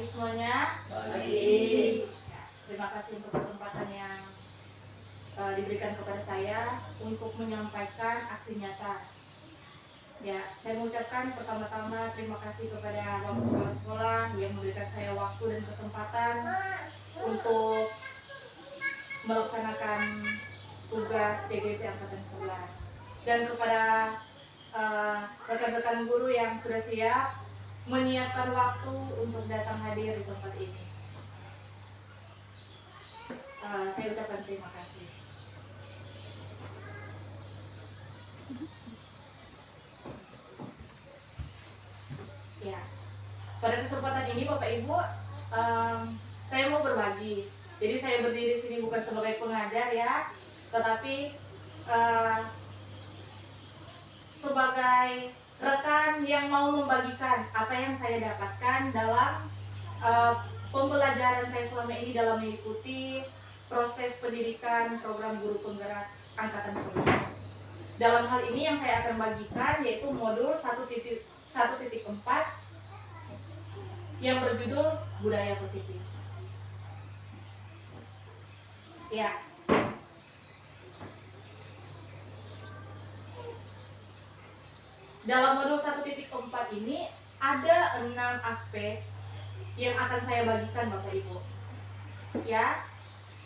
pagi semuanya. Pagi. Terima kasih untuk kesempatan yang diberikan kepada saya untuk menyampaikan aksi nyata. Ya, saya mengucapkan pertama-tama terima kasih kepada Bapak Kepala Sekolah yang memberikan saya waktu dan kesempatan untuk melaksanakan tugas TGP Angkatan 11. Dan kepada rekan-rekan guru yang sudah siap menyiapkan waktu untuk datang hadir di tempat ini. Saya ucapkan terima kasih. Ya, pada kesempatan ini Bapak Ibu, saya mau berbagi. Jadi saya berdiri sini bukan sebagai pengajar ya, tetapi sebagai rekan yang mau membagikan apa yang saya dapatkan dalam pembelajaran saya selama ini dalam mengikuti proses pendidikan program guru penggerak angkatan 11. Dalam hal ini yang saya akan bagikan yaitu modul 1.4 yang berjudul budaya positif. Ya. Dalam modul 1.4 ini ada 6 aspek yang akan saya bagikan Bapak Ibu. Ya,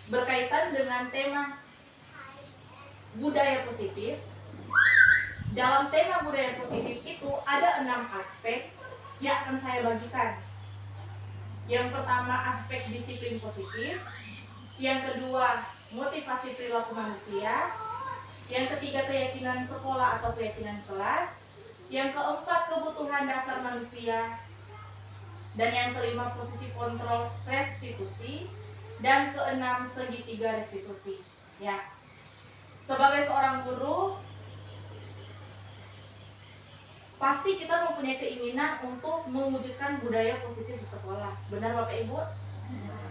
berkaitan dengan tema budaya positif. Dalam tema budaya positif itu ada 6 aspek yang akan saya bagikan. Yang pertama aspek disiplin positif, yang kedua motivasi perilaku manusia, yang ketiga keyakinan sekolah atau keyakinan kelas, yang keempat kebutuhan dasar manusia, dan yang kelima posisi kontrol restitusi, dan keenam segitiga restitusi. Ya, sebagai seorang guru pasti kita mempunyai keinginan untuk mewujudkan budaya positif di sekolah. Benar Bapak Ibu? Nah,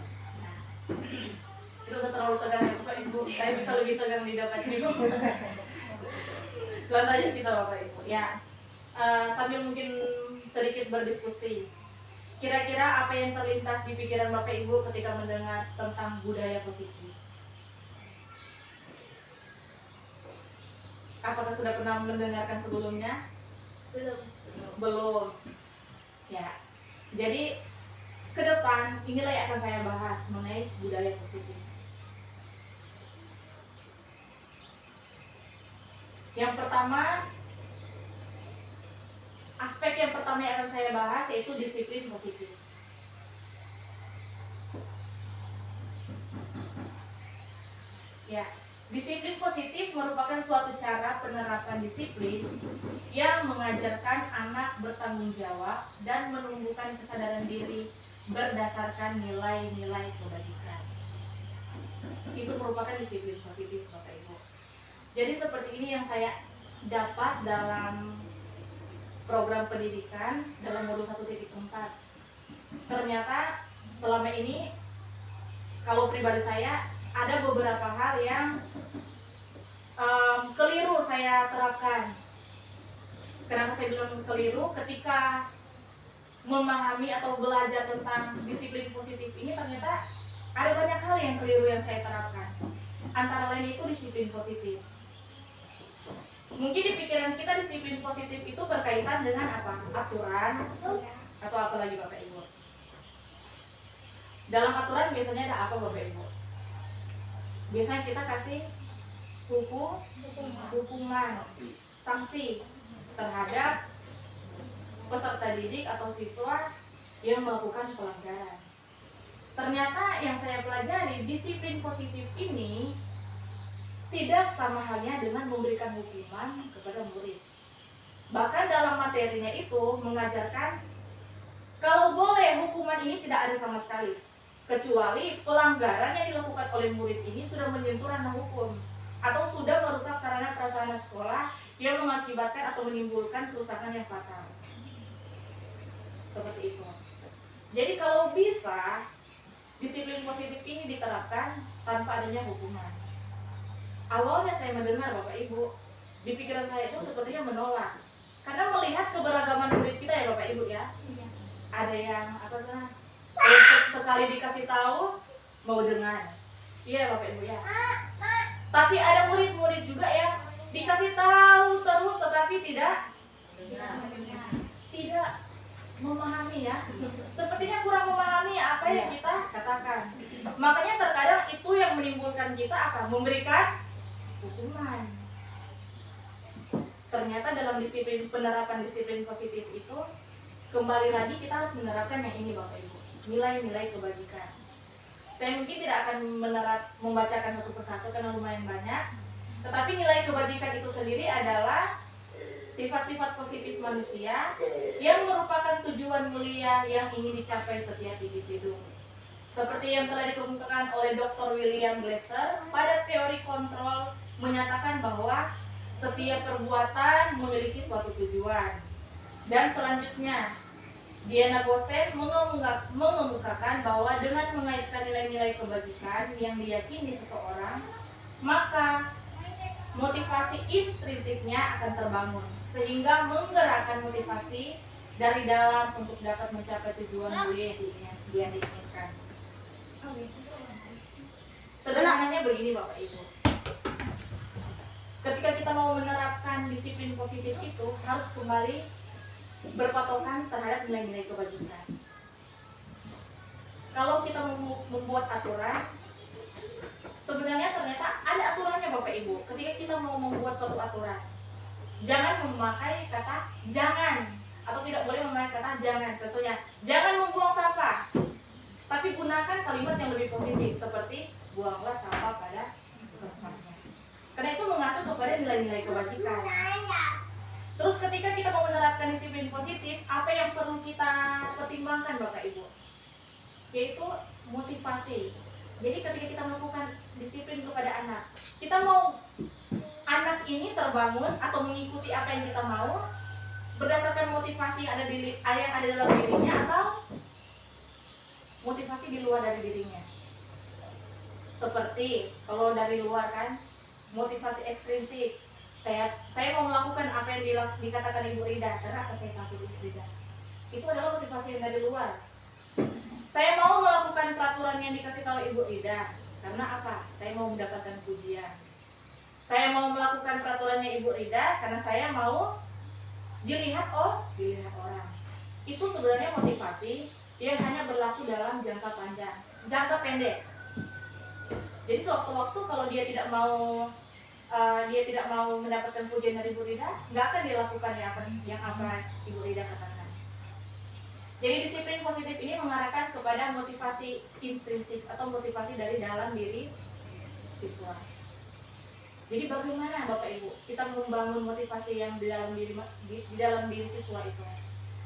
tidak usah terlalu tegang ya Bapak Ibu. Saya bisa lebih tegang di depan Ibu. Santai kita Bapak Ibu. Ya, sambil mungkin sedikit berdiskusi. Kira-kira apa yang terlintas di pikiran Bapak Ibu ketika mendengar tentang budaya positif? Apakah sudah pernah mendengarkan sebelumnya? Belum. Ya. Jadi ke depan inilah yang akan saya bahas mengenai budaya positif. Yang pertama, aspek yang pertama yang akan saya bahas yaitu disiplin positif. Ya, disiplin positif merupakan suatu cara penerapan disiplin yang mengajarkan anak bertanggung jawab dan menumbuhkan kesadaran diri berdasarkan nilai-nilai kebajikan. Itu merupakan disiplin positif Bapak Ibu. Jadi seperti ini yang saya dapat dalam program pendidikan dalam modul 1.4. Ternyata selama ini kalau pribadi saya ada beberapa hal yang keliru saya terapkan. Kenapa saya bilang keliru? Ketika memahami atau belajar tentang disiplin positif ini ternyata ada banyak hal yang keliru yang saya terapkan. Antara lain itu disiplin positif. Mungkin di pikiran kita disiplin positif itu berkaitan dengan apa? Aturan atau apa lagi Bapak Ibu? Dalam aturan biasanya ada apa Bapak Ibu? Biasanya kita kasih hukuman, sanksi terhadap peserta didik atau siswa yang melakukan pelanggaran. Ternyata yang saya pelajari disiplin positif ini tidak sama halnya dengan memberikan hukuman kepada murid. Bahkan dalam materinya itu mengajarkan kalau boleh hukuman ini tidak ada sama sekali, kecuali pelanggaran yang dilakukan oleh murid ini sudah menyentuh ranah hukum atau sudah merusak sarana prasarana sekolah yang mengakibatkan atau menimbulkan kerusakan yang fatal. Seperti itu. Jadi kalau bisa disiplin positif ini diterapkan tanpa adanya hukuman. Awalnya saya mendengar Bapak Ibu, di pikiran saya itu sepertinya menolak. Karena melihat keberagaman murid kita ya Bapak Ibu ya. Ada yang Untuk sekali dikasih tahu mau dengar. Iya Bapak Ibu ya. Tapi ada murid-murid juga yang dikasih tahu terus tetapi tidak memahami ya. Sepertinya kurang memahami apa yang kita katakan. Makanya terkadang itu yang menimbulkan kita akan memberikan hukuman. Ternyata dalam penerapan disiplin positif itu kembali lagi kita harus menerapkan yang ini Bapak Ibu, nilai-nilai kebajikan. Saya mungkin tidak akan membacakan satu persatu karena lumayan banyak, tetapi nilai kebajikan itu sendiri adalah sifat-sifat positif manusia yang merupakan tujuan mulia yang ingin dicapai setiap individu. Seperti yang telah dikemukakan oleh Dr. William Glasser pada teori kontrol menyatakan bahwa setiap perbuatan memiliki suatu tujuan. Dan selanjutnya, Diana Gosen mengemukakan bahwa dengan mengaitkan nilai-nilai kebajikan yang diyakini seseorang, maka motivasi intrinsiknya akan terbangun, sehingga menggerakkan motivasi dari dalam untuk dapat mencapai tujuan mulia yang diinginkan. Sederhananya begini Bapak Ibu. Ketika kita mau menerapkan disiplin positif itu harus kembali berpatokan terhadap nilai-nilai kebajikan. Kalau kita membuat aturan, sebenarnya ternyata ada aturannya Bapak Ibu. Ketika kita mau membuat suatu aturan, jangan memakai kata jangan atau tidak boleh memakai kata jangan. Contohnya, jangan membuang sampah. Tapi gunakan kalimat yang lebih positif seperti buanglah sampah pada tempatnya. Karena itu mengacu kepada nilai-nilai kebajikan. Terus ketika kita mau menerapkan disiplin positif, apa yang perlu kita pertimbangkan Bapak Ibu? Yaitu motivasi. Jadi ketika kita melakukan disiplin kepada anak, kita mau anak ini terbangun atau mengikuti apa yang kita mau berdasarkan motivasi yang ada dalam dirinya atau motivasi di luar dari dirinya. Seperti kalau dari luar kan, motivasi ekstrinsik. Saya mau melakukan apa yang dikatakan Ibu Rida. Karena apa saya takut Ibu Rida? Itu adalah motivasi yang dari luar. Saya mau melakukan peraturan yang dikasih tahu Ibu Rida. Karena apa? Saya mau mendapatkan pujian. Saya mau melakukan peraturannya Ibu Rida karena saya mau dilihat orang. Itu sebenarnya motivasi yang hanya berlaku dalam jangka panjang, jangka pendek. Jadi sewaktu-waktu kalau dia tidak mau mendapatkan pujian dari Ibu Rida, nggak akan dilakukan yang apa Ibu Rida katakan. Jadi disiplin positif ini mengarahkan kepada motivasi intrinsik atau motivasi dari dalam diri siswa. Jadi bagaimana Bapak Ibu kita membangun motivasi yang di dalam diri siswa itu?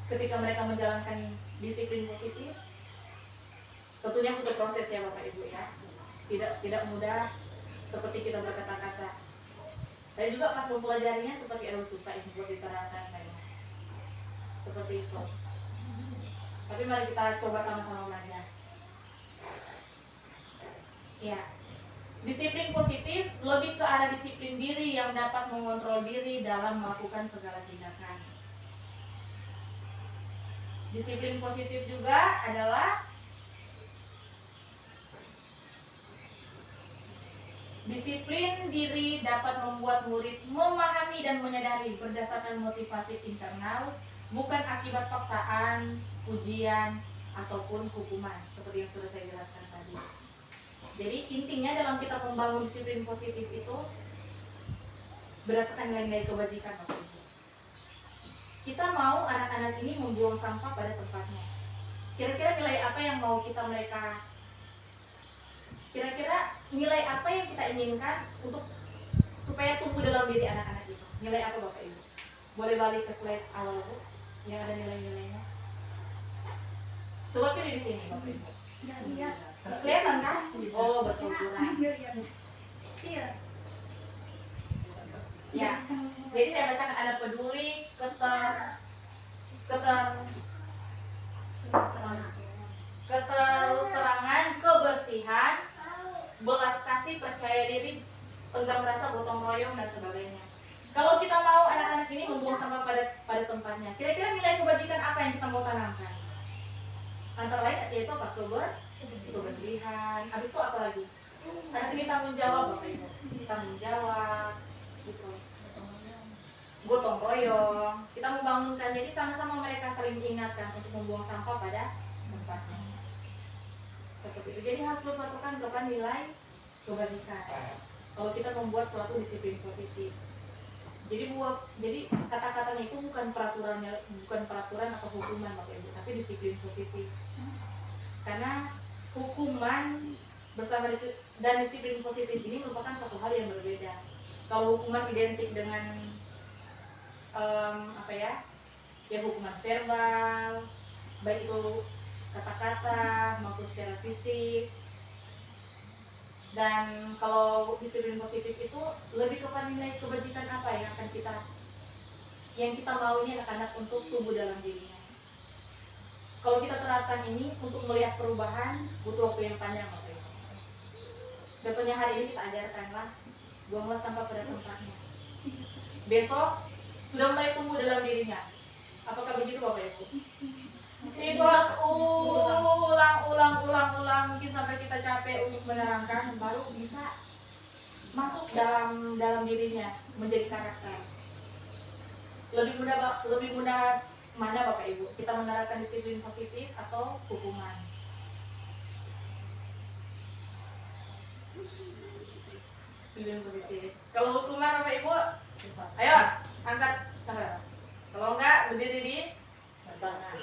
Ketika mereka menjalankan disiplin positif, tentunya butuh proses ya Bapak Ibu ya. Tidak mudah seperti kita berkata-kata. Saya juga pas mempelajarinya seperti susah ini buat diterapkan kayaknya. Seperti itu. Tapi mari kita coba sama-sama belajar. Ya. Disiplin positif lebih ke arah disiplin diri yang dapat mengontrol diri dalam melakukan segala tindakan. Disiplin positif juga adalah disiplin diri dapat membuat murid memahami dan menyadari berdasarkan motivasi internal, bukan akibat paksaan, ujian, ataupun hukuman, seperti yang sudah saya jelaskan tadi. Jadi intinya dalam kita membangun disiplin positif itu berdasarkan nilai-nilai kebajikan Bapak Ibu. Kita mau anak-anak ini membuang sampah pada tempatnya. Kira-kira nilai apa yang mau kira-kira nilai apa yang kita inginkan untuk supaya tumbuh dalam diri anak-anak itu? Nilai apa Bapak Ibu? Boleh balik ke slide awal Bu, yang ada nilai-nilainya. Coba pilih di sini Bapak Ibu. Kelihatan kan? Oh betul kurang. Ya, jadi saya bacakan ada peduli, keterus-terangan, kebersihan, belas kasih, percaya diri, tenggang rasa, gotong royong dan sebagainya. Kalau kita mau anak-anak ini membuang sampah pada tempatnya, kira-kira nilai kebajikan apa yang kita mau tanamkan? Antara lain yaitu apa? Kebersihan. Habis itu apa lagi? Ada segi tanggung jawab Bapak Ibu. Tanggung jawab gitu. Gotong royong. Kita membangunkan, jadi sama-sama mereka saling diingatkan untuk membuang sampah pada tempatnya. Seperti itu. Jadi harus berpatokan kepada nilai kebajikan. Kalau kita membuat suatu disiplin positif. Jadi kata-katanya itu bukan peraturan atau hukuman Bapak Ibu, tapi disiplin positif. Karena hukuman bersama dan disiplin positif ini merupakan satu hal yang berbeda. Kalau hukuman identik dengan ya hukuman verbal, baik itu kata-kata maupun secara fisik. Dan kalau disiplin positif itu lebih kepada nilai kebajikan apa yang kita mau ini anak-anak untuk tumbuh dalam dirinya. Kalau kita terapkan ini untuk melihat perubahan butuh waktu yang panjang Bapak Ibu. Contohnya hari ini kita ajarkanlah buanglah sampah pada tempatnya. Besok sudah mulai tumbuh dalam dirinya. Apakah begitu Bapak Ibu? Itu harus ulang, mungkin sampai kita capek untuk menerangkan, baru bisa masuk dalam dirinya, menjadi karakter. Lebih mudah mana Bapak Ibu? Kita menerapkan disiplin positif atau hukuman? Disiplin positif. Kalau hukuman Bapak Ibu, ayo angkat tangan. Kalau enggak berdiri di tangan.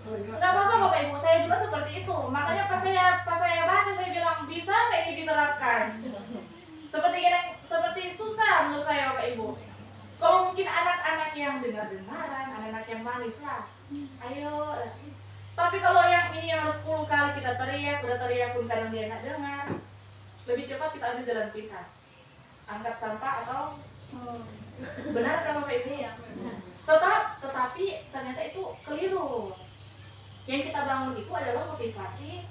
Enggak apa-apa Bapak Ibu, saya juga seperti itu. Makanya pas saya baca saya bilang bisa nggak ini diterapkan? Seperti susah menurut saya Bapak Ibu. Kalau mungkin anak-anak yang dengar-dengaran, anak-anak yang manis lah, ayo. Tapi kalau yang ini yang harus 10 kali kita teriak, udah teriak pun kadang dia nggak dengar. Lebih cepat kita ambil jalan pintas, angkat sampah atau benar kan Bapak Ibu ya? Tetapi ternyata itu keliru. Yang kita bangun itu adalah motivasi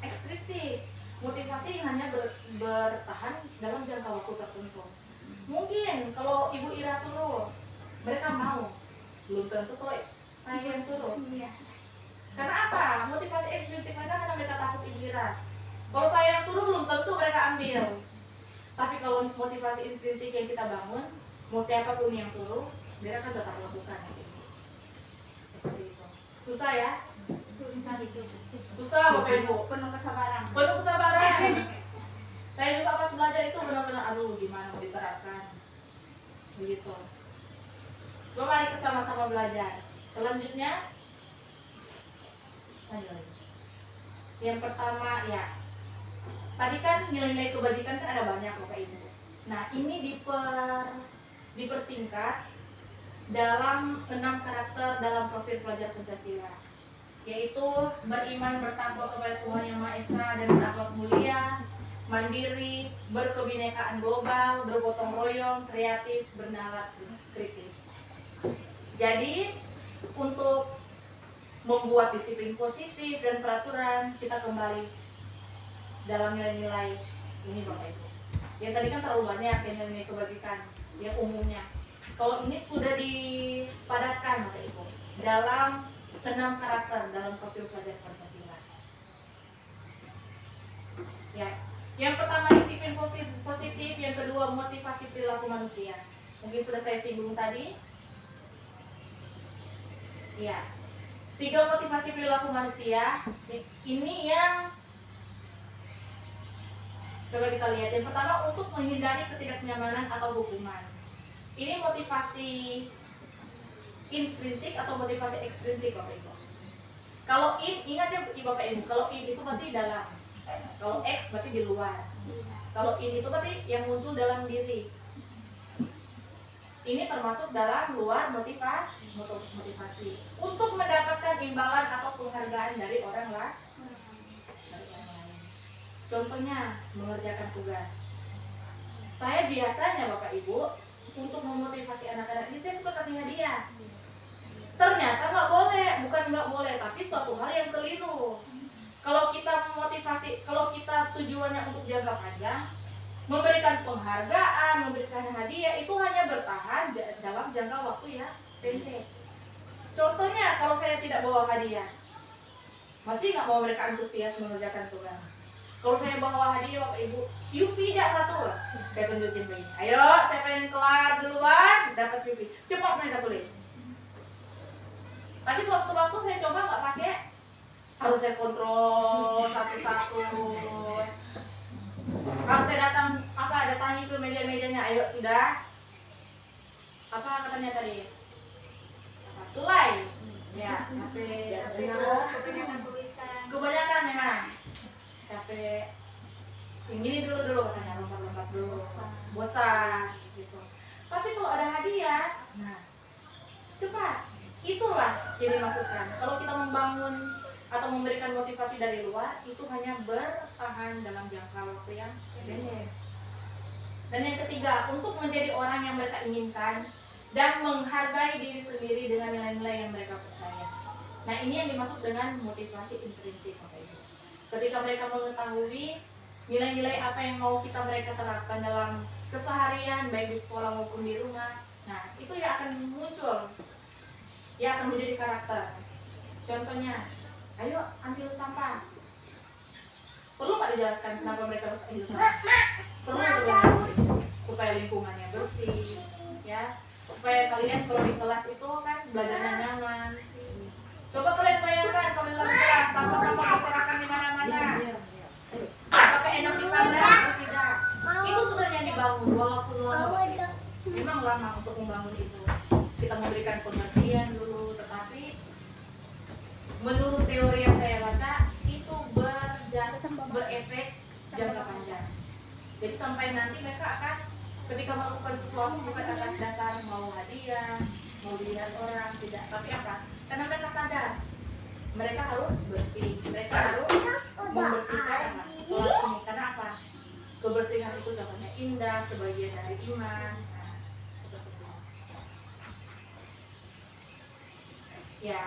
ekstrinsik, motivasi yang hanya bertahan dalam jangka waktu tertentu. Mungkin kalau Ibu Ira suruh, mereka mau. Belum tentu kalau saya yang suruh. Karena apa? Motivasi ekstrinsik mereka karena mereka takut Ibu Ira. Kalau saya yang suruh belum tentu mereka ambil. Tapi kalau motivasi intrinsik yang kita bangun, mau siapapun yang suruh, mereka akan tetap lakukan. Seperti itu. Susah ya? Susah Bapak Ibu. Penuh kesabaran. Saya juga pas belajar itu benar-benar gimana mau diterapkan. Begitu. Mari kita sama-sama belajar. Selanjutnya, yang pertama ya. Tadi kan nilai-nilai kebajikan kan ada banyak Bapak Ibu. Nah ini dipersingkat dalam 6 karakter dalam profil pelajar Pancasila, yaitu beriman bertakwa kepada Tuhan Yang Maha Esa dan berakhlak mulia, mandiri, berkebinekaan global, bergotong royong, kreatif, bernalar kritis. Jadi untuk membuat disiplin positif dan peraturan, kita kembali dalam nilai-nilai ini Bapak Ibu. Yang tadi kan terlalu banyak nilai-nilai kebajikan yang umumnya. Kalau ini sudah dipadatkan Bapak Ibu dalam 6 karakter dalam profil pelajar Pancasila. Ya, yang pertama disiplin positif, yang kedua motivasi perilaku manusia. Mungkin sudah saya singgung tadi. Ya, 3 motivasi perilaku manusia. Ini yang coba kita lihat. Yang pertama untuk menghindari ketidaknyamanan atau hukuman. Ini motivasi intrinsik atau motivasi ekstrinsik Bapak Ibu. Kalau ingat ya Bapak Ibu, kalau in itu berarti dalam. Kalau X berarti di luar. Kalau in itu berarti yang muncul dalam diri. Ini termasuk dalam luar motivasi. Untuk mendapatkan imbalan atau penghargaan dari orang lain. Contohnya mengerjakan tugas. Saya biasanya Bapak Ibu untuk memotivasi anak-anak ini saya suka kasih hadiah. Ternyata nggak boleh, bukan nggak boleh, tapi suatu hal yang keliru. Kalau kita memotivasi, kalau kita tujuannya untuk jangka panjang, memberikan penghargaan, memberikan hadiah itu hanya bertahan dalam jangka waktu yang pendek. Contohnya kalau saya tidak bawa hadiah, masih nggak mau mereka antusias mengerjakan tugas. Kalau saya bawa hadiah Bapak Ibu, Yupi tidak satu lah. Saya tunjukin begini. Ayo, siapa yang kelar duluan dapat Yupi. Cepat mereka tulis. Tapi sewaktu-waktu saya coba nggak pakai, harus saya kontrol satu-satu. Harus saya datangi ke meja-mejanya. Ayo sudah. Apa katanya tadi? Tulai. Ya, kebanyakan memang. Capek. Yang ini dulu katanya, lompat-lompat dulu. Bosan gitu. Tapi kalau ada hadiah, nah cepat. Itulah yang dimaksudkan. Kalau kita membangun atau memberikan motivasi dari luar, itu hanya bertahan dalam jangka waktu yang pendek. Dan yang ketiga, untuk menjadi orang yang mereka inginkan dan menghargai diri sendiri dengan nilai-nilai yang mereka percaya. Nah, ini yang dimaksud dengan motivasi intrinsik, Bapak Ibu. Ketika mereka mengetahui nilai-nilai apa yang mau mereka terapkan dalam keseharian, baik di sekolah maupun di rumah, nah itu yang akan muncul, yang akan menjadi karakter. Contohnya, ayo ambil sampah. Perlu nggak dijelaskan kenapa mereka harus ambil sampah? Perlu sebenarnya, supaya lingkungannya bersih, ya, supaya kalian kalau di kelas itu kan belajarnya nyaman. Coba kalian bayangkan kalau dalam kelas sampah-sampah berserakan di mana-mana. Apakah enak dipandang atau tidak? Itu sebenarnya yang dibangun, walaupun lama. Memang lama untuk membangun itu. Kita memberikan pengertian dulu, tetapi menurut teori yang saya baca itu berefek jangka panjang. Jadi sampai nanti mereka akan ketika melakukan sesuatu bukan atas dasar mau hadiah, mau dilihat orang, tidak, tapi apa? Karena mereka sadar mereka harus bersih, mereka harus membersihkan kelas ini. Karena apa? Kebersihan itu contohnya indah, sebagian dari iman. Nah, seperti itu. Ya.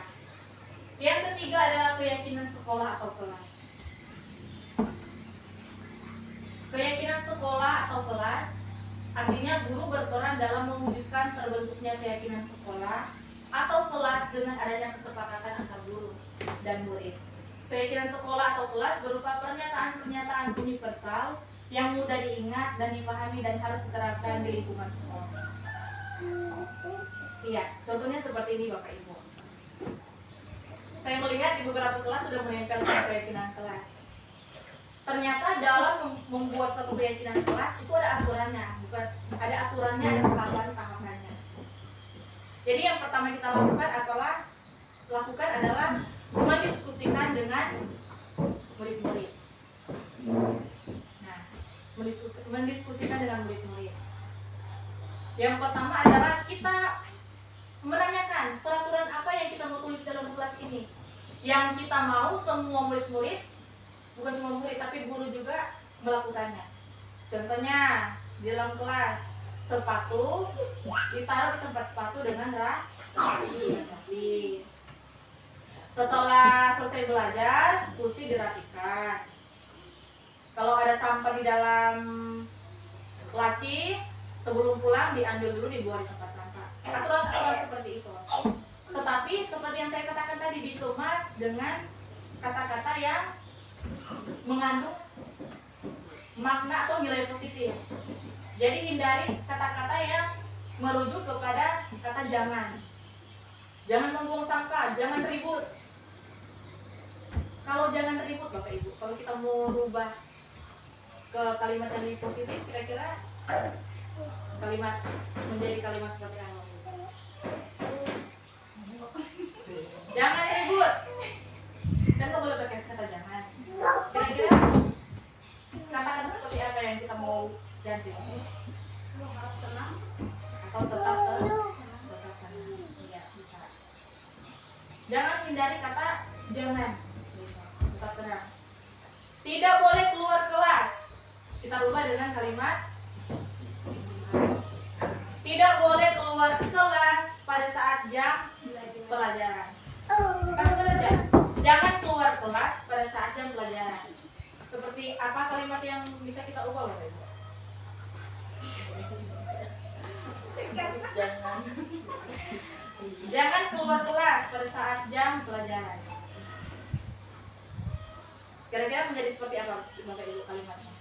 Yang ketiga adalah keyakinan sekolah atau kelas. Keyakinan sekolah atau kelas artinya guru berperan dalam mewujudkan terbentuknya keyakinan sekolah atau kelas dengan adanya kesepakatan antar guru dan murid. Keyakinan sekolah atau kelas berupa pernyataan-pernyataan universal yang mudah diingat dan dipahami dan harus diterapkan di lingkungan sekolah. Iya, contohnya seperti ini Bapak Ibu. Saya melihat di beberapa kelas sudah menempelkan keyakinan kelas. Ternyata dalam membuat satu keyakinan kelas itu ada aturannya, bukan ada aturannya, ada tahapan-tahapannya. Jadi yang pertama kita lakukan adalah mendiskusikan dengan murid-murid. Nah, mendiskusikan dengan murid-murid. Yang pertama adalah kita menanyakan peraturan apa yang kita mau tulis dalam kelas ini. Yang kita mau semua murid-murid, bukan cuma murid tapi guru juga melakukannya. Contohnya di dalam kelas, sepatu ditaruh di tempat sepatu dengan rapi. Setelah selesai belajar, kursi dirapikan. Kalau ada sampah di dalam laci, sebelum pulang diambil dulu, dibuang di tempat sampah. Aturan-aturan seperti itu. Tetapi seperti yang saya katakan tadi, dikemas dengan kata-kata yang mengandung makna atau nilai positif. Jadi hindari kata-kata yang merujuk kepada kata jangan. Jangan membuang sampah, jangan ribut. Kalau jangan ribut Bapak Ibu, kalau kita mau rubah ke kalimat yang lebih positif, kira-kira kalimat menjadi kalimat seperti apa? Jangan ribut. Kan nggak boleh pakai kata jangan. Kira-kira kata-kata seperti apa yang kita mau ganti? Tenang atau tetap tenang? Iya, bisa. Jangan hindari kata jangan. Tetap tenang. Tidak boleh keluar kelas. Kita rubah dengan kalimat tidak boleh keluar kelas pada saat jam pelajaran. Katakan aja, jangan keluar kelas pada saat jam pelajaran. Seperti apa kalimat yang bisa kita ubah, Bapak Ibu? Jangan. Jangan keluar kelas pada saat jam pelajaran. Kira-kira menjadi seperti apa Bapak Ibu kalimatnya?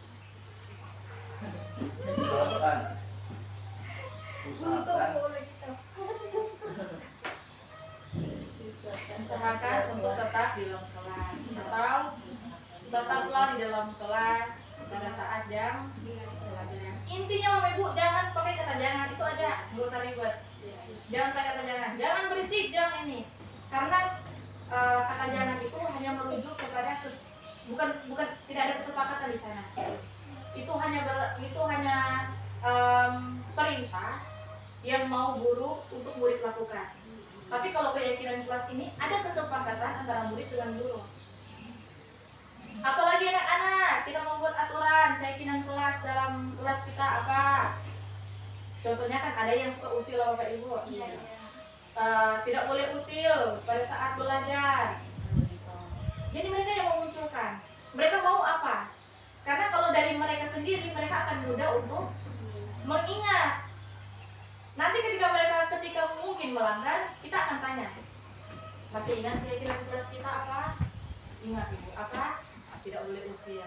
Usahakan untuk tetap di dalam kelas atau tetaplah di dalam kelas pada saat jam pelajaran. Intinya Bapak Ibu jangan pakai kata jangan, itu aja, nggak usah ribet. Jangan pakai kata jangan berisik, jangan ini. Karena kata jangan itu hanya merujuk kepada bukan tidak ada kesepakatan di sana. Itu hanya perintah yang mau guru untuk murid lakukan. Tapi kalau keyakinan kelas ini ada kesepakatan antara murid dengan guru. Apalagi anak-anak, kita membuat aturan keyakinan kelas dalam kelas kita apa? Contohnya kan ada yang suka usil Bapak Ibu. Tidak boleh usil pada saat belajar. Jadi mereka yang memunculkan. Mereka mau apa? Karena kalau dari mereka sendiri, mereka akan mudah untuk mengingat. Nanti ketika mungkin melanggar, kita akan tanya, masih ingat kira-kira kelas kita apa? Ingat Ibu, apa? Tidak boleh usil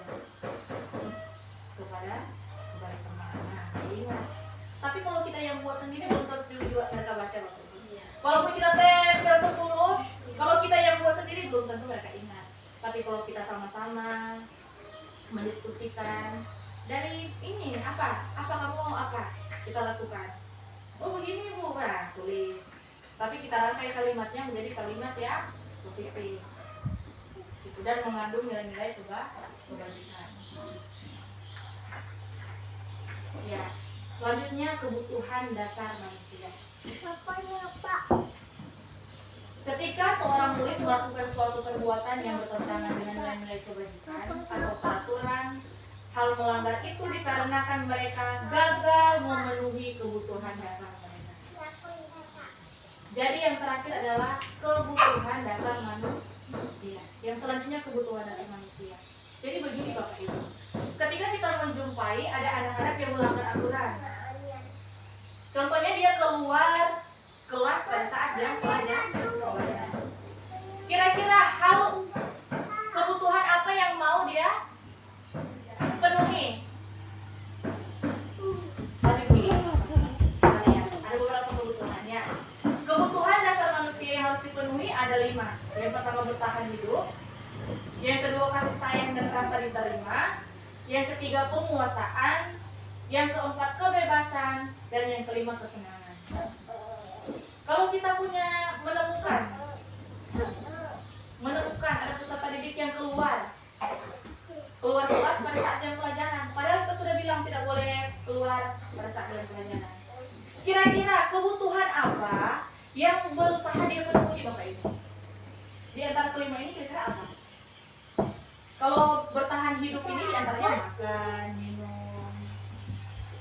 kepada teman. Nah, ingat. Tapi kalau kita yang buat sendiri, belum tentu juga mereka baca maksudnya. Walaupun kita tempel 10, kalau kita yang buat sendiri belum tentu mereka ingat. Tapi kalau kita sama-sama mendiskusikan dari ini apa kamu mau apa kita lakukan. Oh begini Bu, nah tulis. Tapi kita rangkai kalimatnya menjadi kalimat yang positif. Gitu, dan mengandung nilai-nilai kebajikan. Ya, selanjutnya kebutuhan dasar manusia. Ketika seorang murid melakukan suatu perbuatan yang bertentangan dengan nilai-nilai kebajikan atau peraturan, hal melanggar itu dikarenakan mereka gagal memenuhi kebutuhan dasar mereka. Jadi yang terakhir adalah kebutuhan dasar manusia. Yang selanjutnya kebutuhan dasar manusia. Jadi begini Bapak Ibu, ketika kita menjumpai ada anak-anak yang melanggar aturan, contohnya dia keluar kelas pada saat jam pelajaran. Kira-kira hal kebutuhan apa yang mau dia penuhi? Ada beberapa kebutuhannya. Kebutuhan dasar manusia yang harus dipenuhi ada 5. Yang pertama bertahan hidup, yang kedua kasih sayang dan rasa diterima, yang ketiga penguasaan, yang keempat kebebasan, dan yang kelima kesenangan. Kalau kita punya menemukan ada peserta didik yang keluar kelas pada saat jam pelajaran, padahal kita sudah bilang tidak boleh keluar pada saat jam pelajaran. Kira-kira kebutuhan apa yang berusaha dia penuhi Bapak Ibu? Di antara kelima ini kira-kira apa? Kalau bertahan hidup ini di antaranya makan, minum,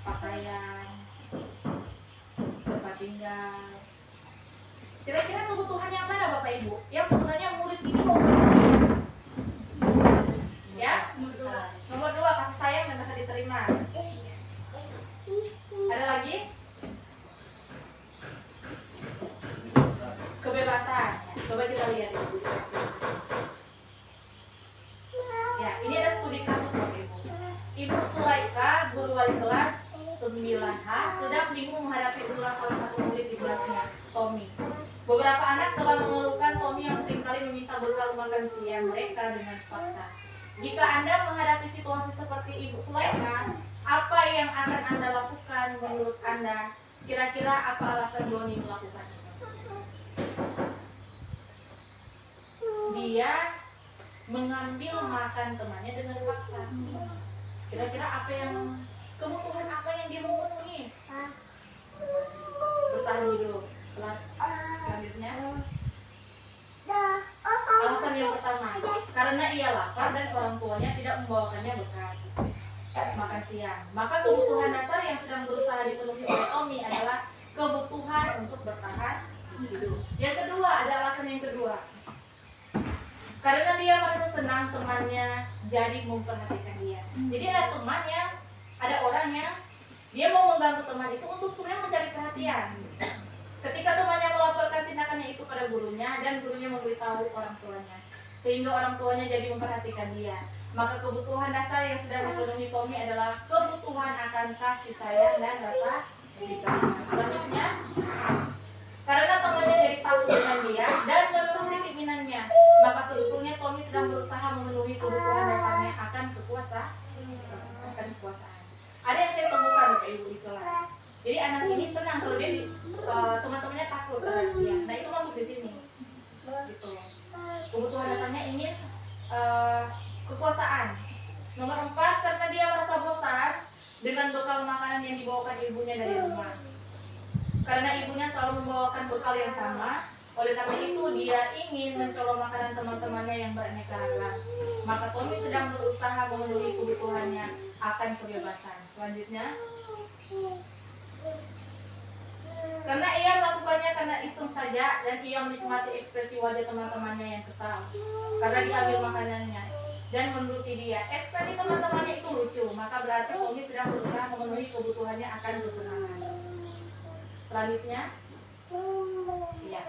pakaian, tempat tinggal. Kira-kira kebutuhannya apa ada Bapak Ibu? Yang sebenarnya murid ini mau penuhi. Ya, nomor 2 kasih sayang dan rasa diterima. Ada lagi? Kebebasan. Coba kita lihat Ibu. Ya, ini ada studi kasus Bapak Ibu. Ibu Sulaika, guru wali kelas 9H, sedang bingung menghadapi ulah salah satu murid di kelasnya, Tommy. Beberapa anak telah mengeluhkan Tommy yang seringkali meminta bekal makan siang mereka dengan paksa. Jika Anda menghadapi situasi seperti Ibu Sulaika, apa yang akan Anda lakukan menurut Anda? Kira-kira apa alasan Doni melakukan itu? Dia mengambil makan temannya dengan paksa. Kira-kira apa yang kebutuhan apa yang dia mau penuhi? Bertahan hidup. Selanjutnya, alasan yang pertama, karena ia lapar dan orang tuanya tidak membawakannya bekal makan siang. Maka kebutuhan dasar yang sedang berusaha dipenuhi oleh Tommy adalah kebutuhan untuk bertahan hidup. Yang kedua, ada alasan yang kedua, karena dia merasa senang temannya jadi memperhatikan dia. Jadi ada orang yang dia mau mengganggu teman itu untuk sebenarnya mencari perhatian. Ketika temannya melaporkan tindakannya itu pada gurunya dan gurunya memberitahu orang tuanya, sehingga orang tuanya jadi memperhatikan dia, maka kebutuhan dasar yang sudah dipenuhi Tommy adalah kebutuhan akan kasih sayang dan rasa diterima. Selanjutnya, karena temannya jadi takut dengan dia dan menuruti keinginannya, maka sebetulnya Tommy sedang berusaha memenuhi kebutuhan dasarnya akan kekuasaan. Ada yang saya temukan Bapak Ibu di kelas. Jadi anak ini senang kalau dia teman-temannya takut terhadap dia. Nah itu masuk di sini. Gitu. Kebutuhan dasarnya ingin kekuasaan. Nomor 4, karena dia merasa bosan dengan bekal makanan yang dibawakan ibunya dari rumah. Karena ibunya selalu membawakan bekal yang sama, oleh karena itu dia ingin mencolok makanan teman-temannya yang beraneka ragam. Maka Tommy sedang berusaha memenuhi kebutuhannya akan kebebasan. Selanjutnya, karena ia melakukannya karena iseng saja dan ia menikmati ekspresi wajah teman-temannya yang kesal karena diambil makanannya dan menuruti dia. Ekspresi teman-temannya itu lucu, maka berarti Tommy sedang berusaha memenuhi kebutuhannya akan kesenangan. Selanjutnya, ya.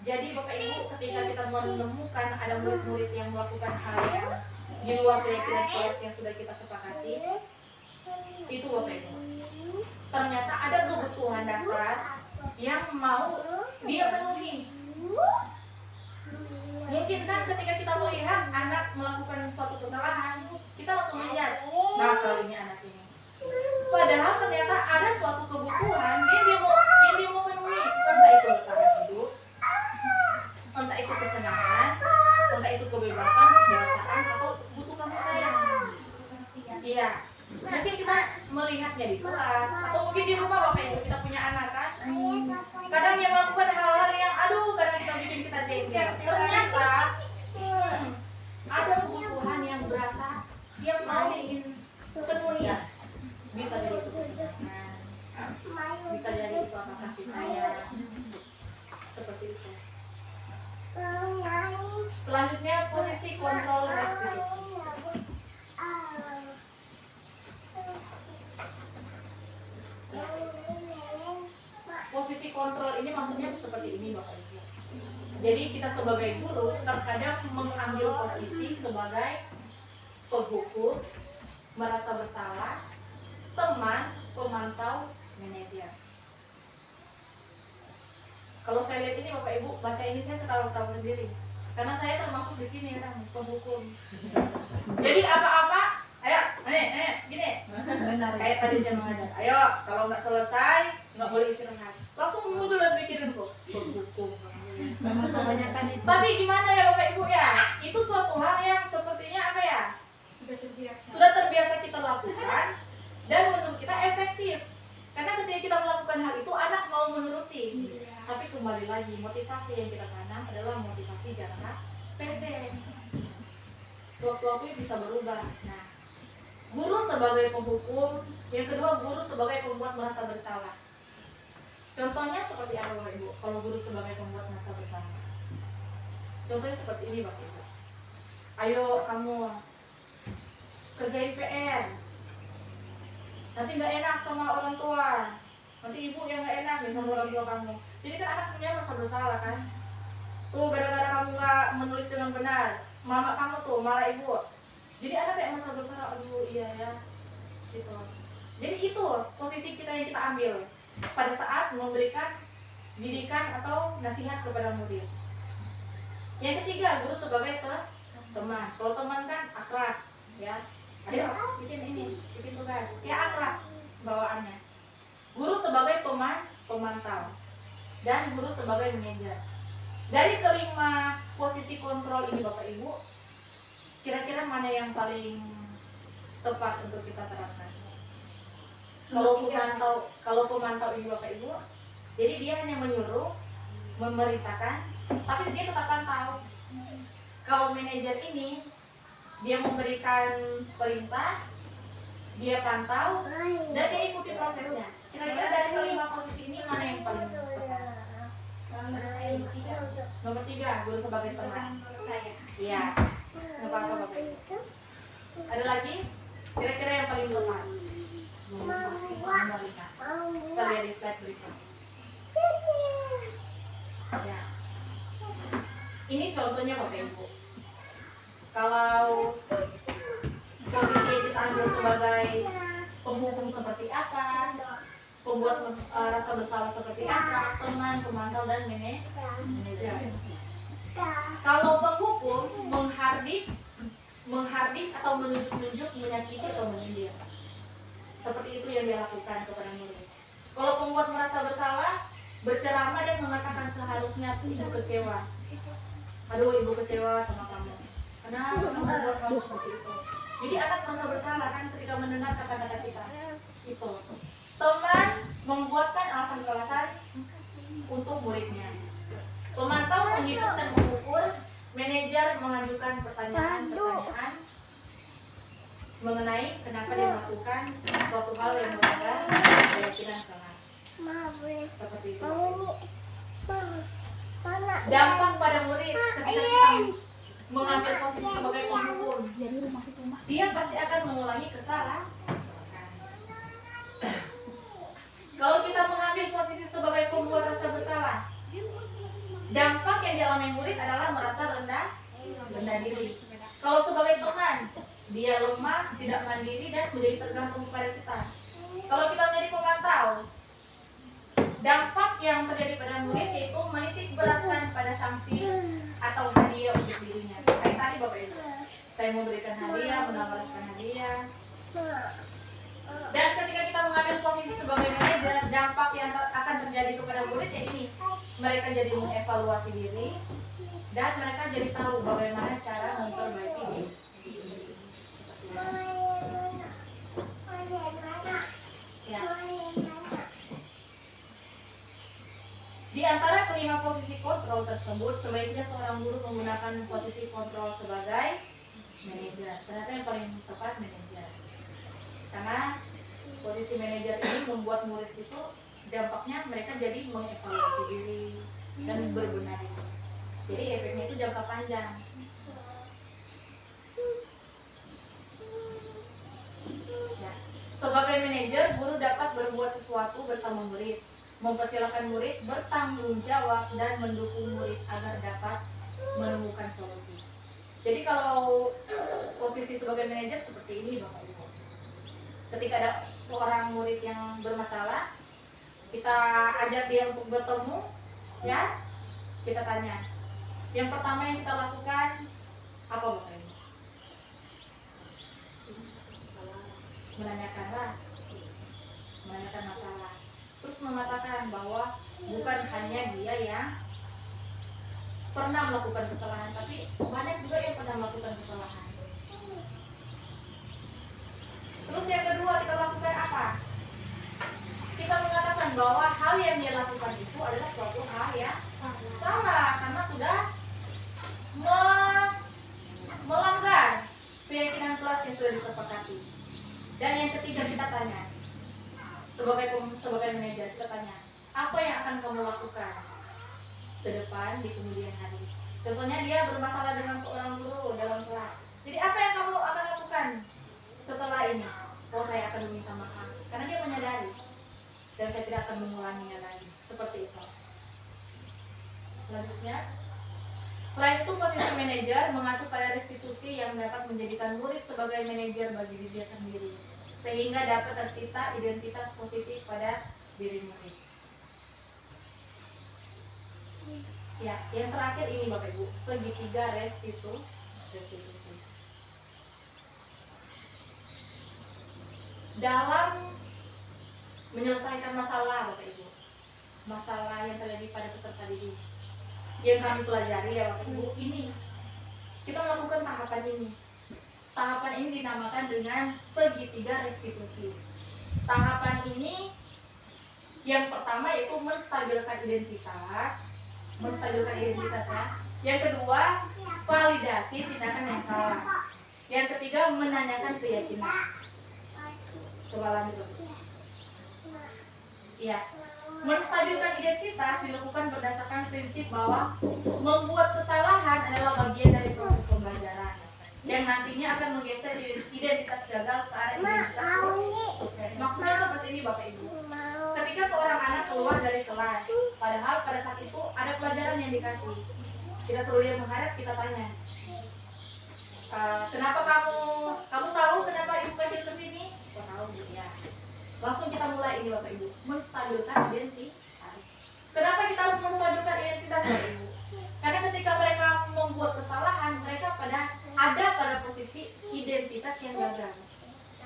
Jadi Bapak Ibu, ketika kita menemukan ada murid-murid yang melakukan hal yang di luar keyakinan kelas yang sudah kita sepakati, itu Bapak Ibu, ternyata ada kebutuhan dasar yang mau dia penuhi. Mungkin kan ketika kita melihat anak melakukan suatu kesalahan, kita langsung menjudge, nah kalau ini anak ini. Padahal ternyata ada suatu kebutuhan yang dia mau penuhi, entah itu bertahan hidup, entah itu kesenangan, entah itu kebebasan, kedewasaan, atau butuh kasih sayang. Iya. Mungkin kita melihatnya di kelas atau mungkin di rumah Bapak Ibu, kita punya anak kan. Kadang dia melakukan hal-hal yang kadang kita bikin kita jengkel. Ternyata ada kebutuhan yang berasa dia mau ingin penuhi. Bisa jadi itu kesenangan, bisa jadi itu apa kasih sayang, seperti itu. Selanjutnya posisi kontrol restitusi. Posisi kontrol ini maksudnya seperti ini Bapak Ibu. Jadi kita sebagai guru terkadang mengambil posisi sebagai penghukum, merasa bersalah, teman, pemantau, manajer. Kalau saya lihat ini Bapak Ibu, baca ini saya ketawa-ketawa sendiri. Karena saya termasuk di sini kan, penghukum. Jadi apa-apa, ayo, gini. Kayak tadi saya mengajar. Ayo, kalau nggak selesai, nggak boleh istirahat. Langsung muncul dalam pikiranku, penghukum. Tapi gimana ya Bapak Ibu ya? Itu suatu hal yang sepertinya apa ya? Sudah terbiasa kita lakukan dan menurut kita efektif. Karena ketika kita melakukan hal itu, anak mau menuruti. Tapi kembali lagi, motivasi yang kita tanam adalah motivasi jangka pendek. Suatu-suatu bisa berubah. Nah, guru sebagai penghukum, yang kedua guru sebagai pembuat merasa bersalah. Contohnya seperti apa Bapak Ibu? Kalau guru sebagai pembuat merasa bersalah, contohnya seperti ini Bapak Ibu. Ayo kamu kerjain PR. Nanti nggak enak sama orang tua. Nanti ibu yang nggak enak nih sama orang tua kamu. Jadi kan anak punya merasa bersalah kan. Tuh gara-gara kamu nggak menulis dengan benar, mama kamu tuh marah ibu. Jadi anak kayak merasa bersalah. Aduh iya ya. Gitu. Jadi itu posisi kita yang kita ambil pada saat memberikan didikan atau nasihat kepada murid. Yang ketiga, guru sebagai teman. Kalau teman kan akrab, ya. Ayo bikin tugas. Ya akrab bawaannya. Guru sebagai pemantau dan guru sebagai manajer. Dari kelima posisi kontrol ini Bapak Ibu, kira-kira mana yang paling tepat untuk kita terapkan? Kalau pemantau ini Bapak Ibu, jadi dia hanya menyuruh, memerintahkan, tapi dia tetap pantau. Kalau manajer ini, dia memberikan perintah, dia pantau, dan dia ikuti prosesnya. Kira-kira dari kelima posisi ini mana yang paling tepat? Nomor 3, guru sebagai teman. Iya. Nggak apa-apa Bapak Ibu. Ada lagi? Kira-kira yang paling tepat? Nomor 5. Kita lihat di slide berikut. Ini contohnya Bapak Ibu. Kalau posisi yang kita ambil sebagai penghukum seperti apa, pembuat rasa bersalah seperti apa, teman, pemantau, dan manajer. Kalau penghukum menghardik atau menunjuk-nunjuk, menyakiti atau menyindir. Seperti itu yang dia lakukan kepada murid. Kalau pembuat merasa bersalah, berceramah dan mengatakan seharusnya ibu kecewa. Aduh, ibu kecewa sama kamu. Kenapa kamu membuat hal seperti itu? Jadi anak merasa bersalah kan ketika mendengar kata-kata kita. Itu. Teman membuatkan alasan-alasan untuk muridnya. Pemantau menghitung dan mengukur. Manajer mengajukan pertanyaan-pertanyaan mengenai kenapa dia melakukan suatu hal yang melanggar keyakinan kelas. Seperti itu. Dampak pada murid ketika kita mengambil posisi sebagai penghukum, dia pasti akan mengulangi kesalahan. Kalau kita mengambil posisi sebagai pembuat rasa bersalah, dampak yang dialami murid adalah merasa rendah diri. Kalau sebagai teman, dia lemah, tidak mandiri, dan menjadi tergantung kepada kita. Kalau kita menjadi pemantau, dampak yang terjadi pada murid yaitu menitik beratkan pada sanksi atau hadiah untuk dirinya. Kayak tadi Bapak Ibu, saya memberikan hadiah, menawarkan hadiah. Dan ketika kita mengambil posisi sebagai manajer, dampak yang akan terjadi kepada murid ya ini, mereka jadi mengevaluasi diri dan mereka jadi tahu bagaimana cara memperbaiki diri. Ya. Di antara kelima posisi kontrol tersebut, sebaiknya seorang guru menggunakan posisi kontrol sebagai manajer. Ternyata yang paling tepat manajer. Karena posisi manajer ini membuat murid itu dampaknya mereka jadi mengevaluasi diri dan berbenah diri. Jadi efeknya itu jangka panjang. Ya. Sebagai manajer, guru dapat berbuat sesuatu bersama murid, mempersilahkan murid bertanggung jawab dan mendukung murid agar dapat menemukan solusi. Jadi kalau posisi sebagai manajer seperti ini Bapak Ibu. Ketika ada seorang murid yang bermasalah, kita ajak dia untuk bertemu, ya, kita tanya. Yang pertama yang kita lakukan apa Bapak Ibu? Menanyakan masalah. Terus mengatakan bahwa bukan hanya dia yang pernah melakukan kesalahan, tapi banyak juga yang pernah melakukan kesalahan. Terus yang kedua kita lakukan apa? Kita mengatakan bahwa hal yang dia lakukan itu adalah suatu hal yang salah karena sudah melanggar keyakinan kelas yang sudah disepakati. Dan yang ketiga kita tanya, sebagai manajer kita tanya, apa yang akan kamu lakukan ke depan di kemudian hari? Contohnya dia bermasalah dengan seorang guru dalam kelas. Jadi apa yang kamu akan lakukan setelah ini? Oh, saya akan meminta maaf karena dia menyadari dan saya tidak akan mengulanginya lagi. Seperti itu. Selanjutnya, selain itu posisi manajer mengacu pada restitusi yang dapat menjadikan murid sebagai manajer bagi diri sendiri, sehingga dapat tercipta identitas positif pada diri murid. Ya, yang terakhir ini Bapak Ibu, segitiga restitusi. Dalam menyelesaikan masalah Bapak Ibu, masalah yang terjadi pada peserta didik yang kami pelajari ya Bapak Ibu, ini kita melakukan tahapan ini. Tahapan ini dinamakan dengan segitiga restitusi. Tahapan ini yang pertama yaitu menstabilkan identitas ya. Yang kedua, validasi tindakan yang salah. Yang ketiga, menanyakan keyakinan. Coba lanjut. Ya, menstabilkan identitas dilakukan berdasarkan prinsip bahwa membuat kesalahan adalah bagian dari proses pembelajaran yang nantinya akan menggeser identitas gagal ke arah identitas sukses. Maksudnya seperti ini Bapak Ibu. Ketika seorang anak keluar dari kelas, padahal pada saat itu ada pelajaran yang dikasih, Kita suruh dia menghadap, kita tanya, kenapa kamu tahu kenapa ibu panggil ke sini? Kau tahu ya. Langsung kita mulai ini Bapak Ibu, menstabilkan identitas. Kenapa kita harus menstabilkan identitas Bapak Ibu? Karena ketika mereka membuat kesalahan, mereka ada pada posisi identitas yang gagal.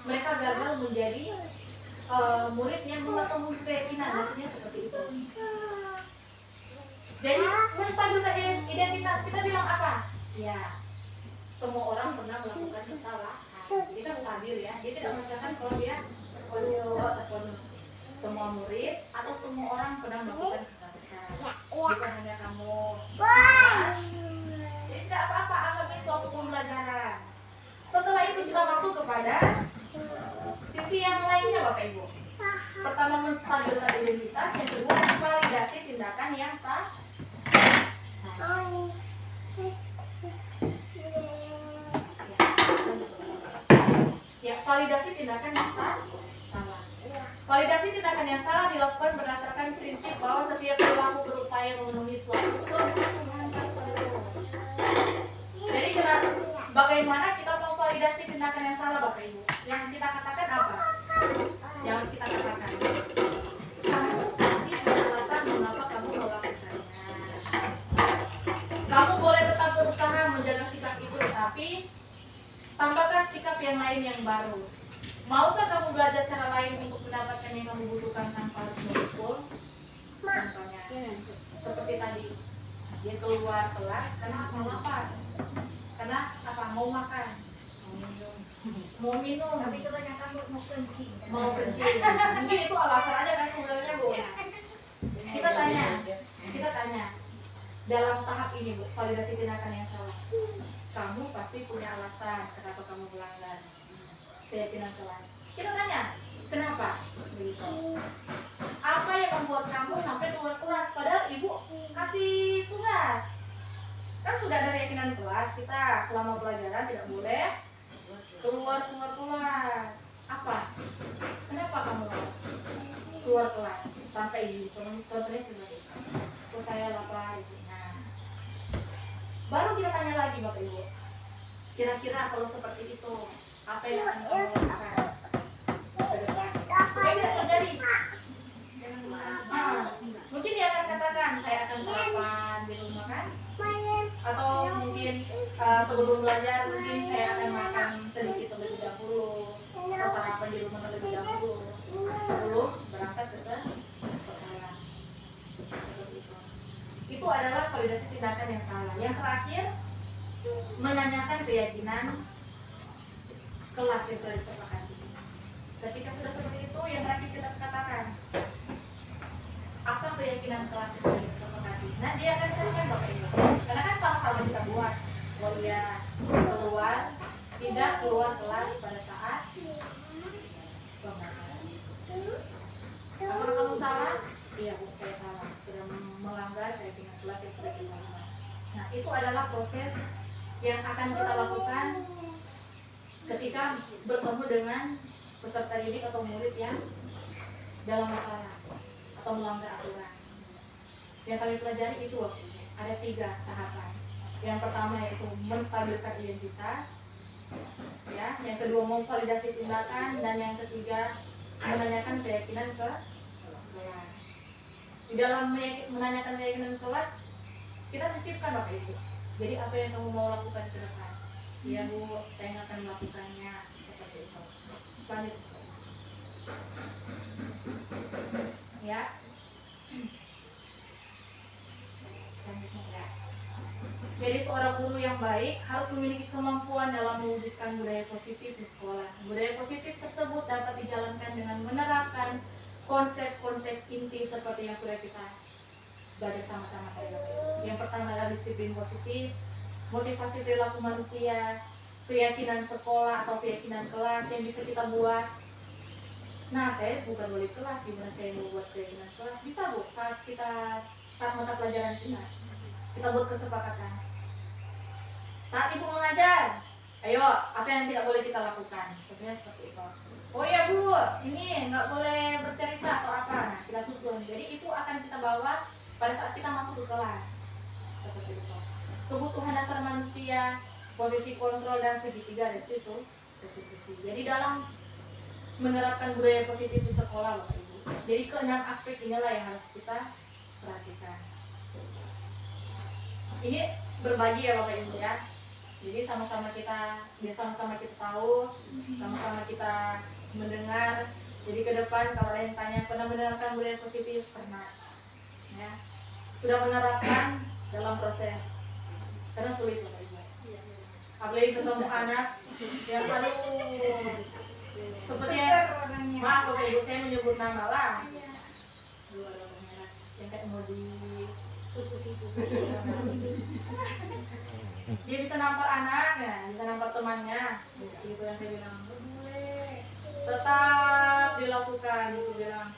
Mereka gagal menjadi murid yang mengetahui keyakinan, maksudnya seperti itu. Jadi menstabilkan identitas, kita bilang apa? Ya, semua orang pernah melakukan kesalahan. Jadi kan stabil ya. Dia tidak merasakan kalau dia ataupun semua murid atau semua orang pernah melakukan kesalahan. Bukan hanya kamu. Jadi tidak apa-apa, anggap ini suatu pembelajaran. Setelah itu kita masuk kepada sisi yang lainnya Bapak Ibu. Pertama menstabilkan identitas, yang kedua validasi tindakan yang sah. Ya, validasi tindakan yang salah. Validasi tindakan yang salah dilakukan berdasarkan prinsip bahwa setiap perilaku berupaya memenuhi suatu kebutuhan tertentu. Jadi bagaimana kita mau validasi tindakan yang salah Bapak Ibu? Yang kita katakan apa? Yang harus kita katakan, kamu pasti ada alasan mengapa kamu melakukannya. Kamu boleh tetap berusaha menjaga sikap itu, tapi tambahkan sikap yang lain yang baru. Maukah kamu belajar cara lain untuk mendapatkan yang kamu butuhkan tanpa harus memukul? Contohnya, seperti tadi, dia keluar kelas karena apa? Lapar. Karena apa? Mau makan, mau minum, Tapi kebanyakan mau kencing. mau kencing. Mungkin itu alasan aja kan sebenarnya Bu. Kita tanya, dalam tahap ini Bu, validasi tindakan yang salah. Kamu pasti punya alasan kenapa kamu melanggar keyakinan kelas. Kita tanya, kenapa? Begitu. Apa yang membuat kamu sampai keluar kelas? Padahal ibu kasih tugas. Kan sudah ada keyakinan kelas, kita selama pelajaran tidak boleh keluar kelas. Apa? Kenapa kamu keluar kelas tanpa izin? Contohnya seperti itu. Oh, saya lapar. Nah, baru kita tanya lagi Bapak Ibu. Kira-kira kalau seperti itu, apa yang akan kamu lakukan ke depan supaya tidak terjadi? Mungkin dia akan katakan, saya akan sarapan di rumah kan? Atau mungkin sebelum belajar mungkin saya akan makan sedikit terlebih dahulu, atau sarapan di rumah terlebih dahulu sebelum berangkat ke sekolah. Seperti itu. Itu adalah validasi tindakan yang salah. Yang terakhir, menanyakan keyakinan kelas yang sudah disepakati. Ketika sudah seperti itu, yang terakhir kita katakan, apa keyakinan kelas yang sudah disepakati? Nah, dia akan katakan Bapak Ibu. Karena kan sama-sama kita buat. Kalau dia tidak keluar kelas pada saat pembelajaran. Apakah kamu salah? Iya Bu, saya salah. Sudah melanggar keyakinan kelas yang sudah kita buat. Nah, itu adalah proses yang akan kita lakukan ketika bertemu dengan peserta didik atau murid yang dalam masalah atau melanggar aturan. Yang kami pelajari itu ada 3 tahapan. Yang pertama yaitu menstabilkan identitas, ya. Yang kedua memvalidasi tindakan, dan yang ketiga menanyakan keyakinan ke kelas. Di dalam menanyakan keyakinan kelas, kita sisipkan Bapak Ibu. Jadi apa yang kamu mau lakukan ke depan? Ya Bu, saya akan melakukannya seperti itu. Lanjut. Ya. Jadi seorang guru yang baik harus memiliki kemampuan dalam mewujudkan budaya positif di sekolah. Budaya positif tersebut dapat dijalankan dengan menerapkan konsep-konsep inti seperti yang sudah kita belajar sama-sama tadi. Yang pertama adalah disiplin positif, motivasi perilaku manusia, keyakinan sekolah atau keyakinan kelas yang bisa kita buat. Nah, saya bukan wali kelas, gimana saya mau buat keyakinan kelas? Bisa Bu, saat mata pelajaran kita buat kesepakatan. Saat ibu mengajar, ayo, apa yang tidak boleh kita lakukan? Contohnya seperti itu. Oh ya Bu, ini nggak boleh bercerita atau apa? Nah, kita susun. Jadi itu akan kita bawa pada saat kita masuk ke kelas. Seperti itu. kebutuhan dasar manusia, posisi kontrol dan segitiga restitusi. Jadi dalam menerapkan budaya positif di sekolah Bapak Ibu, jadi keenam aspek inilah yang harus kita perhatikan. Ini berbagi ya Bapak Ibu ya. Jadi sama-sama kita tahu, sama-sama kita mendengar. Jadi ke depan kalau ada yang tanya pernah mendengarkan budaya positif, pernah ya. Sudah menerapkan dalam proses. Karena sulit Bapak Ibu. Apalagi ketemu anak yang seperti maaf Bapak Ibu, saya menyebut nama lah. Yang kayak mau di dia bisa nampar anaknya, bisa nampar temannya. Itu yang saya bilang, tetap dilakukan. Itu bilang,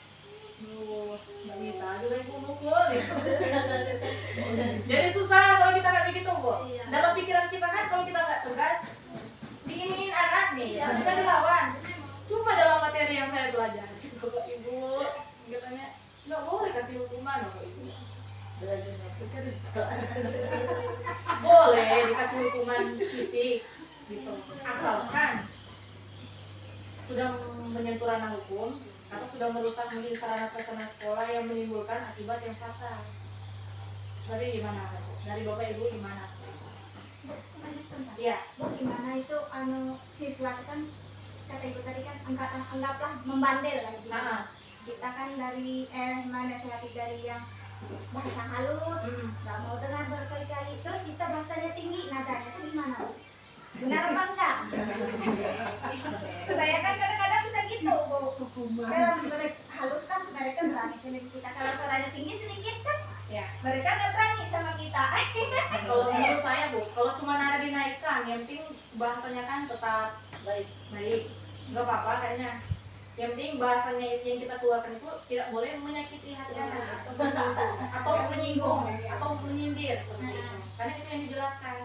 nggak bisa juga ibu mukul. Jadi susah kalau kita nggak begitu Bu. Dalam pikiran kita kan kalau kita nggak tegas, diinginin anak nih, nggak bisa dilawan. Cuma dalam materi yang saya belajar, Bapak Ibu, katanya nggak boleh kasih hukuman Bapak Ibu. Boleh dikasih hukuman fisik gitu, asalkan sudah menyentuh ranah hukum atau sudah merusak mungkin sarana prasarana sekolah yang menimbulkan akibat yang fatal. Dari gimana Bu? Dari Bapak Ibu gimana? Iya. Bu, gimana itu siswa kan kata ibu tadi kan anggaplah membandel lah gitu. Kita kan dari menasihati dari yang bahasa halus, nggak mau dengar berkali-kali, terus kita bahasanya tinggi, nadanya itu gimana Bu? Benar apa enggak? Saya kan kadang-kadang bisa gitu Bu. Dalam mereka halus kan mereka berani dengan kita, kalau suaranya tinggi sedikit kan Ya. mereka nggak berani sama kita. Kalau menurut saya Bu, kalau cuma nada dinaikkan, yang penting bahasanya kan tetap baik, nggak apa-apa kayaknya. Yang penting bahasanya itu yang kita keluarkan itu tidak boleh menyakiti hati anak atau menyinggung atau menyindir seperti itu. Karena itu yang dijelaskan.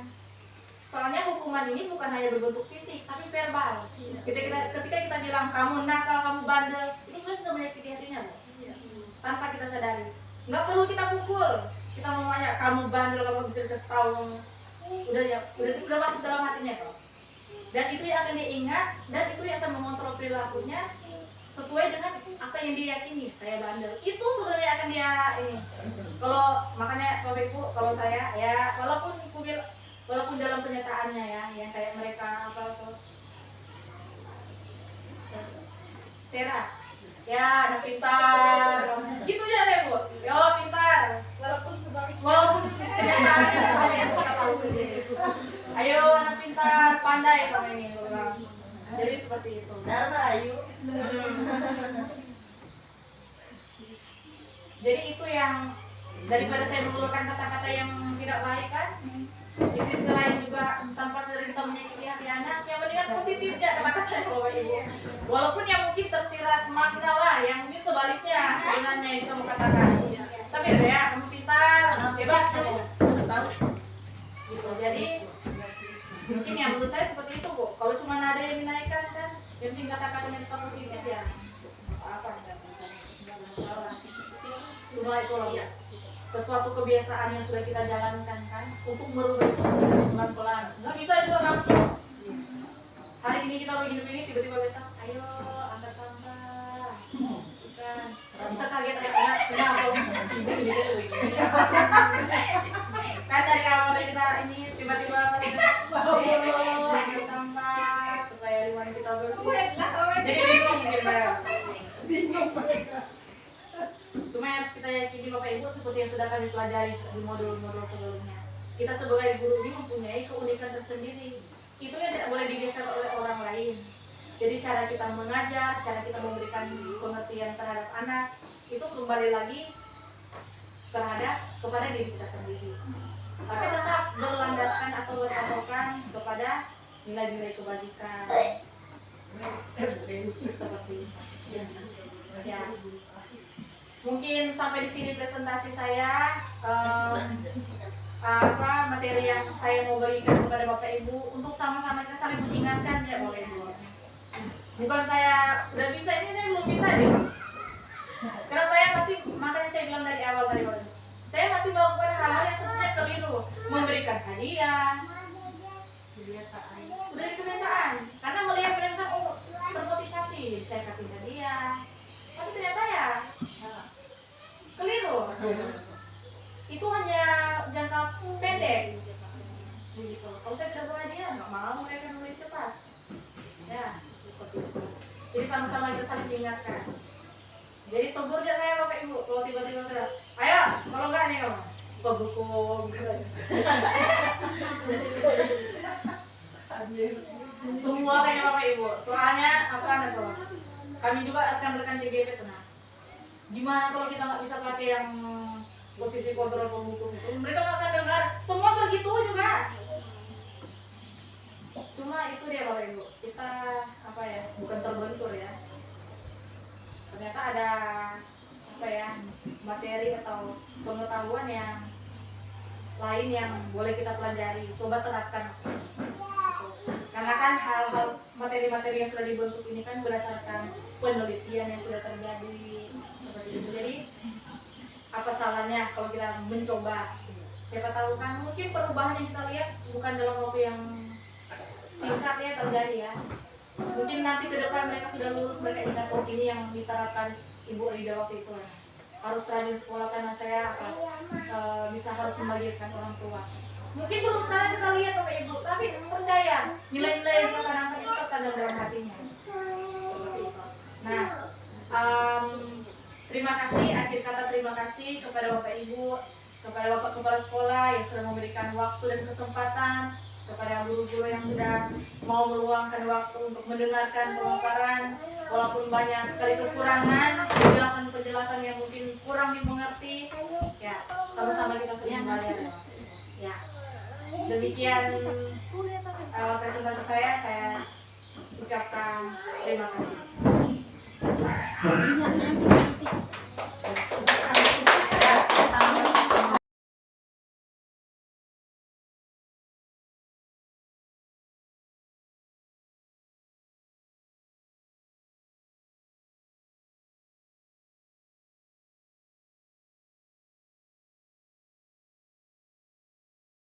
Soalnya hukuman ini bukan hanya berbentuk fisik, tapi verbal. Ketika kita bilang kamu nakal, kamu bandel, itu sudah menyakiti hatinya Bu. Tanpa kita sadari. Nggak perlu kita pukul. Kita ngomongnya kamu bandel, kamu bisa dikasih tahu. Udah masuk dalam hatinya kok. Dan itu yang akan diingat dan itu yang akan mengontrol perilakunya sesuai dengan apa yang dia yakini. Saya bandel. Itu sebenarnya akan dia ini. Kalau makanya Bapak Ibu, kalau saya ya walaupun dalam kenyataannya ya yang kayak mereka apa tuh Sera ya anak pintar gitu aja ya Bu, yo pintar walaupun kenyataannya kita tahu sendiri. Ayo anak pintar, pandai kamu ini bilang. Jadi seperti itu. Ayu. Jadi itu yang daripada saya menggunakan kata-kata yang tidak baik kan, di sisi lain juga tanpa sadar kita menyakiti hati anak, yang penting positif ya kata-kata yang Bapak Ibu. Walaupun yang mungkin tersirat makna lah, yang mungkin sebaliknya sebenarnya yang kita mau katakan. Tapi ya kamu pintar, hebat kamu. Tahu? Gitu. Jadi mungkin yang menurut saya seperti itu Bu. Kalau cuma nada yang dinaikkan kan, yang penting kata-katanya tetap positif ya. Apa enggak masalah. Cuma itu loh. Sesuatu kebiasaan yang sudah kita jalankan kan, untuk merubah itu pelan-pelan. Nggak bisa juga langsung. Hari ini kita begini-begini, tiba-tiba besok, ayo angkat sampah. Bukan. Bisa kaget anak-anak, kenapa? Kan dari awal kita ini tiba-tiba pas angkat sampah supaya lingkungan kita bersih. Jadi bingung mungkin mereka. Cuma yang harus kita yakini Bapak Ibu seperti yang sudah kami pelajari di modul-modul sebelumnya. Kita sebagai guru ini mempunyai keunikan tersendiri. Itu yang tidak boleh digeser oleh orang lain. Jadi cara kita mengajar, cara kita memberikan pengertian terhadap anak, itu kembali lagi kepada diri kita sendiri. Tapi tetap berlandaskan atau berpatokan kepada nilai-nilai kebajikan. Seperti ya. Mungkin sampai di sini presentasi saya, materi yang saya mau bagikan kepada Bapak Ibu untuk sama-sama kita saling mengingatkan ya Bapak Ibu. Bukan saya udah bisa, ini saya belum bisa deh. Karena saya masih, makanya saya bilang dari awal tadi Bapak Ibu, saya masih melakukan hal-hal yang sebenarnya keliru. memberikan hadiah. Kebiasaan. Udah itu kebiasaan. Karena melihat mereka oh termotivasi, jadi saya kasih hadiah. Tapi ternyata ya keliru. Itu hanya jangka pendek. Begitu. Kalau saya tidak berhadiah, nggak mau mereka nulis cepat. Ya, seperti itu. Jadi sama-sama kita saling diingatkan. Jadi tegur aja saya Bapak Ibu. Kalau tiba-tiba saya, ayo, kalau enggak nih kamu buka buku gitu. Semua kayak Bapak Ibu. Soalnya apa anda tahu? Kami juga rekan-rekan JGP tenang. Gimana kalau kita nggak bisa pakai yang posisi kontrol pembuku itu? Mereka nggak akan dengar. Semua begitu juga. Cuma itu dia Bapak Ibu. Kita apa ya? Bukan terbentur ya. Ternyata ada apa ya? Materi atau pengetahuan yang lain yang boleh kita pelajari. Coba terapkan. Karena kan hal-hal materi-materi yang sudah dibentuk ini kan berdasarkan penelitian yang sudah terjadi seperti itu. Jadi apa salahnya kalau kita mencoba? Siapa tahu kan mungkin perubahan yang kita lihat bukan dalam waktu yang singkat ya terjadi ya. Mungkin nanti ke depan mereka sudah lulus, mereka ingat oh ini yang diterapkan Ibu Rida waktu itu ya. Harus rajin sekolah karena saya bisa harus membahagiakan orang tua. Mungkin belum sekarang kita lihat Bapak Ibu, tapi percaya nilai-nilai yang kita tanamkan itu tertanam dalam hatinya. Seperti itu. Nah, terima kasih, akhir kata terima kasih kepada Bapak Ibu, kepada Bapak Kepala Sekolah yang sudah memberikan waktu dan kesempatan, kepada guru-guru yang sudah mau meluangkan waktu untuk mendengarkan pemaparan, walaupun banyak sekali kekurangan, penjelasan-penjelasan yang mungkin kurang dimengerti, ya sama-sama kita sudah membayar. Ya, demikian presentasi saya ucapkan terima kasih.